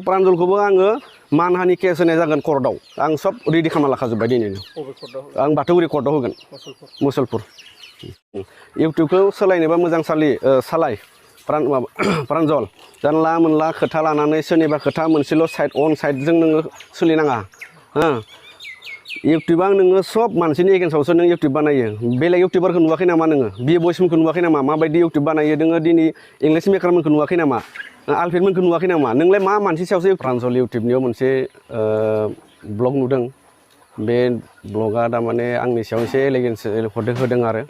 प्रान्जलखौबो आङो मानहानि केस होनाय जागोन कर्टआव आं सब रेडि खालामना लाखाजोब्बाय दिनैनो आं बाथौगुरि कर्टआव होगोन मुसलपुर इउटुबखौ सोलायनोबा मोजां सालाय प्रान्जल जानला मोनला खोथा लानानै सोरनिबा खोथा मोनसेल' साइड अन साइडजों नोङो सोलिनाङा हो इउटुबा नोङो सब मानसिनि एगेन्स्टआवसो नों इउटुब बानायो बेलेग इउटुबारखौ नुवाखै नामा नोङो बि बयसमोनखौ नुवाखै नामा माबायदि इउटुब बानायो नोङो दिनै इंलिश मेकारमोनखौ नुवाखै नामा आलफ्रेडमोनखौ नुवाखै नामा नोंलाय मा मानसि सायावसो प्रान्जल इउटुबनियाव मोनसे ब्लग नुदों बे ब्लगा थारमाने आंनि सायाव एसे एलिगेन्स होदों आरो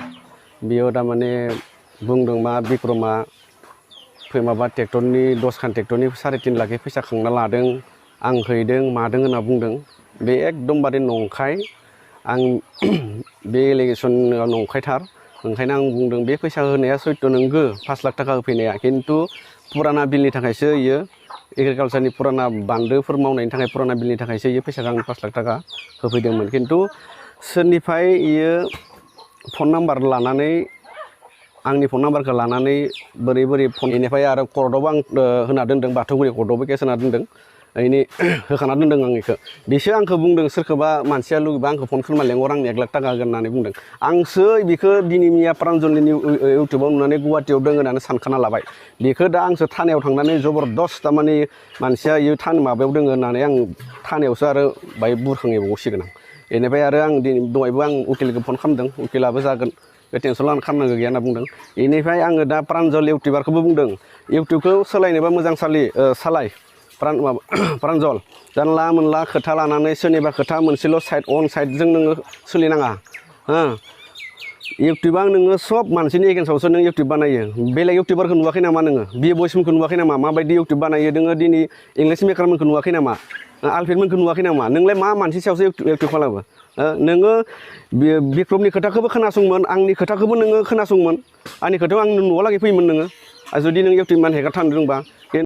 बेयाव थारमाने बुंदों मा बिक्रमा माबा ट्रेक्टरनि 10खान ट्रेक्टरनि 3.5 लाख फैसा खांना लादों आं हैदों मादों होनना बुंदों बे एकदमबारे नंखाय आं बे एलिगेसना नंखायथार ओंखायनो आं बुंदों बे फैसा होनाया सैथ' नंगौ 5 लाख थाखा होफैनाया खिन्थु पुराना बिलनि थाखायसो इयो एग्रिकालसारनि पुराना बान्दोफोर मावनायनि थाखाय पुराना बिलनि थाखायसो इयो फैसाखौ आं 5 लाख थाखा होफैदोंमोन खिन्थु सोरनिफ्राय इयो फन नाम्बार लानानै आंनि फन नाम्बारखौ लानानै बोरै फन बेनिफ्राय आरो कर्टआवबो आं होना दोन्दों बाथौगुरि कर्टआवबो केस होना दोन्दों बेनि होखाना दोन्दों आं बेखौ बिसो आंखौ बुंदों सोरखौबा मानसिया लुगैबा आंखौ फन खालामना लेंहर आं 1 लाख थाखा होगोन होननानै बुंदों आंसो बेखौ दिनै मिया प्रान्जलनि इउटुबाव नुनानै गुवाहाटियाव दङ होननानै सानखाना लाबाय बेखौ दा आंसो थानायाव थांनानै जबरदस्त थारमाने मानसिया इयो माबायाव दङ होननानै आं थानायावसो आरो बाय बुरखांबावसिगोन आं बेनिफ्राय आरो आं दिनै दहायबो आं उकिलखौ फन खालामदों उकिलाबो जागोन बे टेनसन लानो खालामनांगौ गैया होनना बुंदों बेनिफ्राय आङो दा प्रान्जल इउटुबारखौबो बुंदों इउटुबखौ सोलायनोबा मोजां सालाय प्रान्जल जानला मोनला खोथा लानानै सोरनिबा खोथा मोनसेल' साइड अन साइडजों नोङो सोलिनाङा हो इउटुबा नोङो सब मानसिनि एगेन्स्टआवसो नों इउटुब बानायो बेलेग इउटुबारखौ नुवाखै नामा नोङो बि बयसमोनखौ नुवाखै नामा माबायदि इउटुब बानायो नोङो दिनै इंलिश मेकारमोनखौ नुवाखै नामा आलफ्रेडमोनखौ नुवाखै नामा नोंलाय मा मानसि सायावसो इउटुब खालामो नोङो बिक्रमनि खोथाखौबो खोनासंमोन आंनि खोथाखौबो नोङो खोनासंमोन आंनि खोथायाव आं न'आव लागै फैयोमोन नोङो जुदि नों इउटुब मान हेगार थानो रोंबा